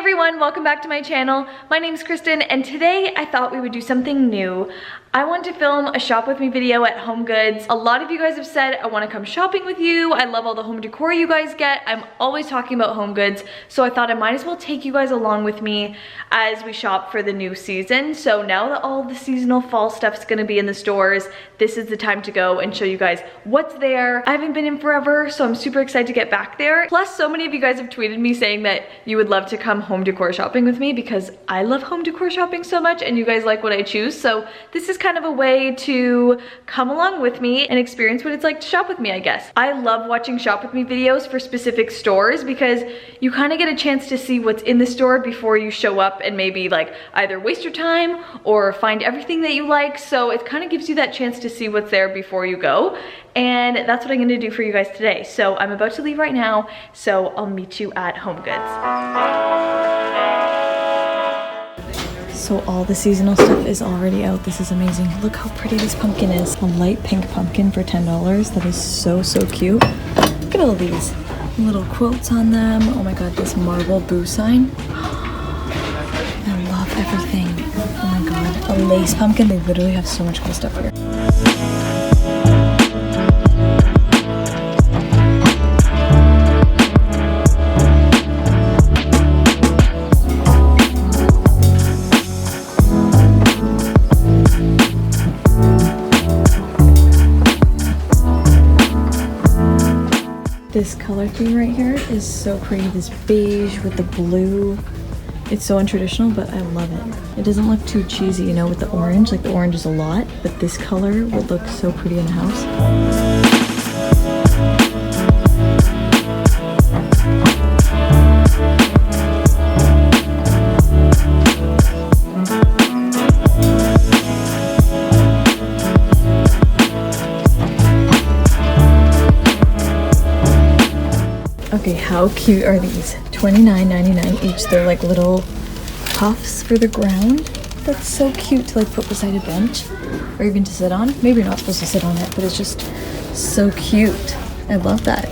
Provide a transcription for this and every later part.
everyone, welcome back to my channel. My name's Kristen and today I thought we would do something new. I want to film a shop with me video at HomeGoods. A lot of you guys have said I want to come shopping with you. I love all the home decor you guys get. I'm always talking about HomeGoods, so I thought I might as well take you guys along with me as we shop for the new season. So now that all the seasonal fall stuff is going to be in the stores, this is the time to go and show you guys what's there. I haven't been in forever, so I'm super excited to get back there. Plus, so many of you guys have tweeted me saying that you would love to come home decor shopping with me because I love home decor shopping so much and you guys like what I choose. So this is kind of a way to come along with me and experience what it's like to shop with me, I guess. I love watching shop with me videos for specific stores because you kind of get a chance to see what's in the store before you show up and maybe like either waste your time or find everything that you like. So it kind of gives you that chance to see what's there before you go. And that's what I'm gonna do for you guys today. So I'm about to leave right now, so I'll meet you at HomeGoods. So all the seasonal stuff is already out. This is amazing. Look how pretty this pumpkin is. A light pink pumpkin for $10. That is so, so cute. Look at all these little quotes on them. Oh my God, this marble boo sign. I love everything. Oh my God, a lace pumpkin. They literally have so much cool stuff here. This color theme right here is so pretty. This beige with the blue. It's so untraditional, but I love it. It doesn't look too cheesy, you know, with the orange. Like the orange is a lot, but this color would look so pretty in the house. Okay, how cute are these? $29.99 each. They're like little puffs for the ground. That's so cute to like put beside a bench or even to sit on. Maybe you're not supposed to sit on it, but it's just so cute. I love that.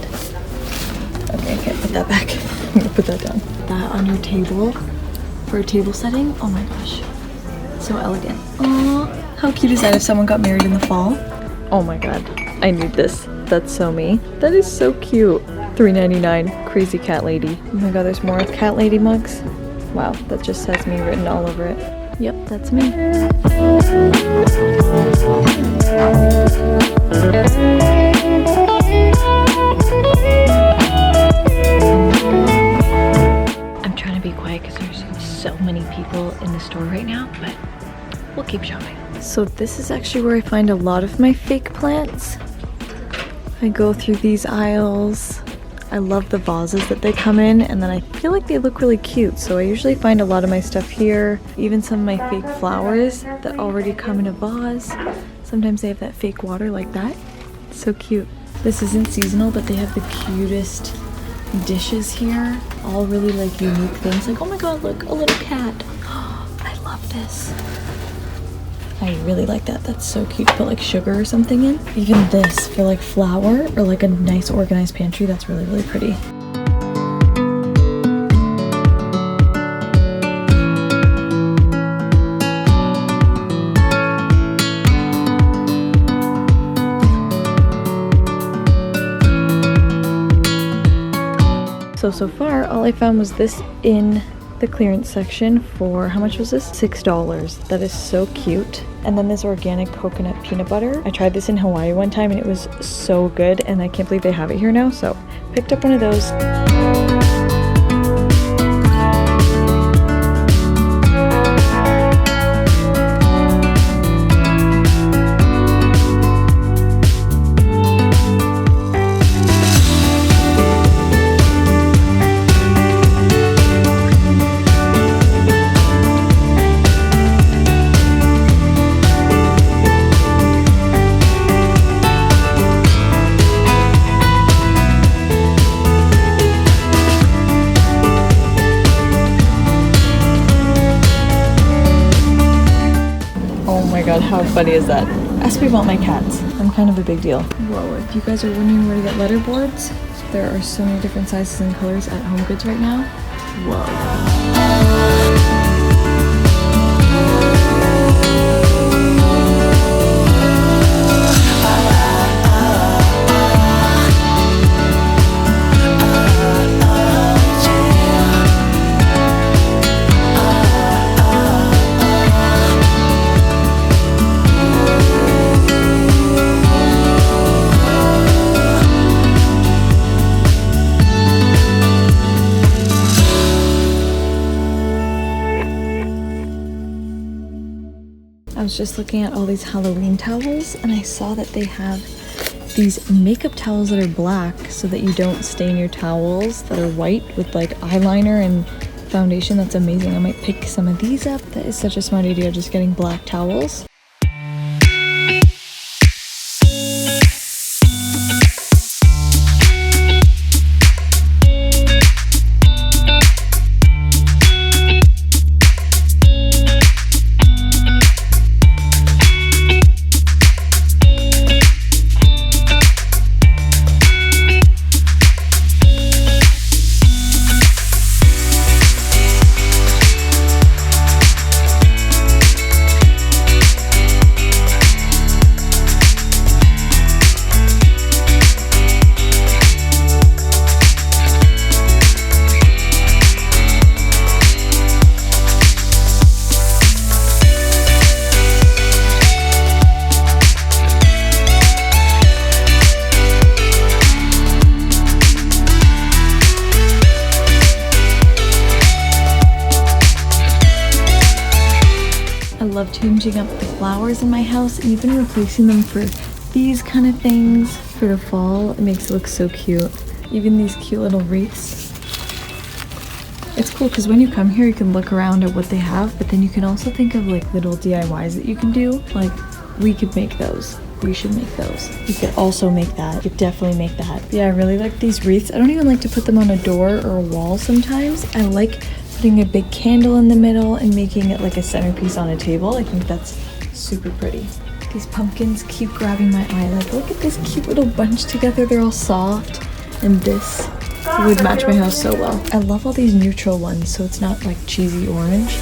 Okay, I can't put that back. I'm gonna put that down. That on your table for a table setting. Oh my gosh, so elegant. Aw, how cute is that if someone got married in the fall? Oh my God, I need this. That's so me. That is so cute. $3.99, crazy cat lady. Oh my God, there's more cat lady mugs. Wow, that just says me written all over it. Yep, that's me. I'm trying to be quiet because there's so many people in the store right now, but we'll keep shopping. So this is actually where I find a lot of my fake plants. I go through these aisles. I love the vases that they come in, and then I feel like they look really cute, so I usually find a lot of my stuff here. Even some of my fake flowers that already come in a vase. Sometimes they have that fake water like that. It's so cute. This isn't seasonal, but they have the cutest dishes here. All really like unique things. Like, oh my God, look, a little cat. I love this. I really like that. That's so cute to put like sugar or something in. Even this for like flour or like a nice organized pantry. That's really, really pretty. So far, all I found was this in the clearance section for, how much was this? $6. That is so cute. And then this organic coconut peanut butter. I tried this in Hawaii one time and it was so good, and I can't believe they have it here now, so picked up one of those. God, how funny is that? Ask me about my cats. I'm kind of a big deal. Whoa, if you guys are wondering where to get letterboards, there are so many different sizes and colors at HomeGoods right now. Whoa. was just looking at all these Halloween towels and I saw that they have these makeup towels that are black so that you don't stain your towels that are white with like eyeliner and foundation. That's amazing. I might pick some of these up. That is such a smart idea, just getting black towels. I love changing up the flowers in my house and even replacing them for these kind of things for the fall. It makes it look so cute. Even these cute little wreaths. It's cool because when you come here you can look around at what they have, but then you can also think of like little DIYs that you can do. Like we could make those. We should make those. You could also make that. You could definitely make that. But yeah, I really like these wreaths. I don't even like to put them on a door or a wall sometimes. I like putting a big candle in the middle and making it like a centerpiece on a table. I think that's super pretty. These pumpkins keep grabbing my eye. Like, look at this cute little bunch together. They're all soft. And this would match my house so well. I love all these neutral ones, so it's not like cheesy orange.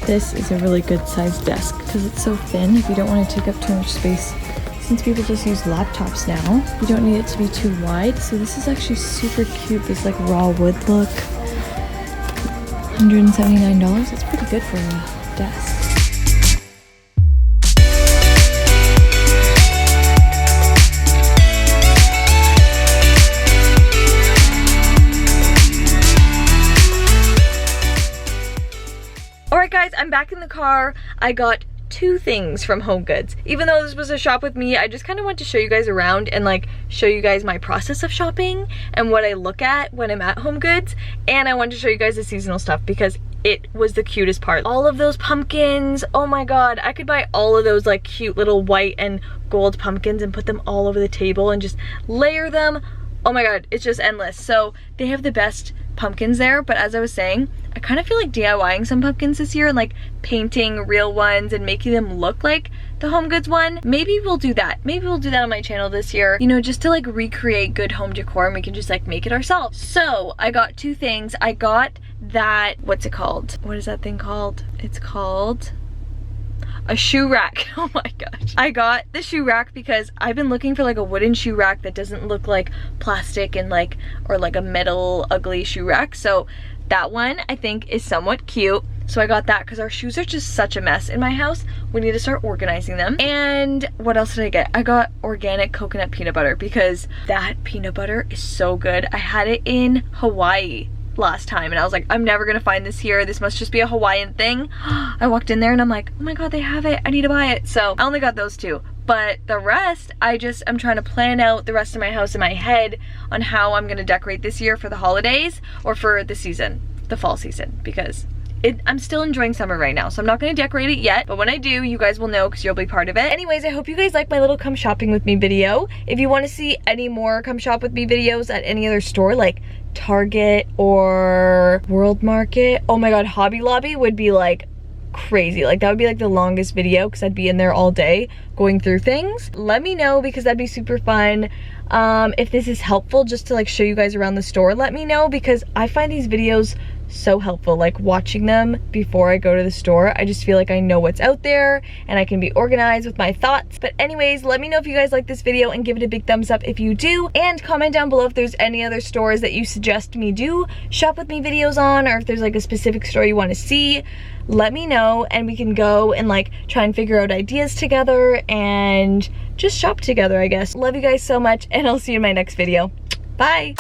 This is a really good sized desk because it's so thin. If you don't want to take up too much space, since people just use laptops now, you don't need it to be too wide. So this is actually super cute, this like raw wood look. $179, that's pretty good for a desk. Alright guys, I'm back in the car. I got two things from HomeGoods. Even though this was a shop with me, I just kind of want to show you guys around and like show you guys my process of shopping and what I look at when I'm at HomeGoods. And I wanted to show you guys the seasonal stuff because it was the cutest part. All of those pumpkins, oh my god, I could buy all of those like cute little white and gold pumpkins and put them all over the table and just layer them. Oh my god, it's just endless. So they have the best pumpkins there, but as I was saying, I kind of feel like DIYing some pumpkins this year and like painting real ones and making them look like the HomeGoods one. Maybe we'll do that. Maybe we'll do that on my channel this year, you know, just to like recreate good home decor and we can just like make it ourselves. So I got two things. I got that, what's it called? What is that thing called? It's called a shoe rack. Oh my gosh. I got the shoe rack because I've been looking for like a wooden shoe rack that doesn't look like plastic and like, or like a metal ugly shoe rack. So that one I think is somewhat cute. So I got that because our shoes are just such a mess in my house. We need to start organizing them. And what else did I get? I got organic coconut peanut butter because that peanut butter is so good. I had it in Hawaii last time and I was like, I'm never gonna find this here. This must just be a Hawaiian thing. I walked in there and I'm like, oh my god, they have it. I need to buy it. So I only got those two. But the rest, I'm trying to plan out the rest of my house in my head on how I'm gonna decorate this year for the holidays or for the season, the fall season, because I'm still enjoying summer right now, so I'm not going to decorate it yet, but when I do, you guys will know because you'll be part of it. Anyways, I hope you guys like my little come shopping with me video. If you want to see any more come shop with me videos at any other store like Target or World Market, oh my god, Hobby Lobby would be like crazy. Like that would be like the longest video because I'd be in there all day going through things. Let me know because that'd be super fun. If this is helpful just to like show you guys around the store, let me know because I find these videos so helpful. Like watching them before I go to the store, I just feel like I know what's out there and I can be organized with my thoughts. But anyways, let me know if you guys like this video and give it a big thumbs up if you do, and comment down below if there's any other stores that you suggest me do shop with me videos on, or if there's like a specific store you want to see. Let me know and we can go and like try and figure out ideas together and just shop together, I guess. Love you guys so much, and I'll see you in my next video. Bye!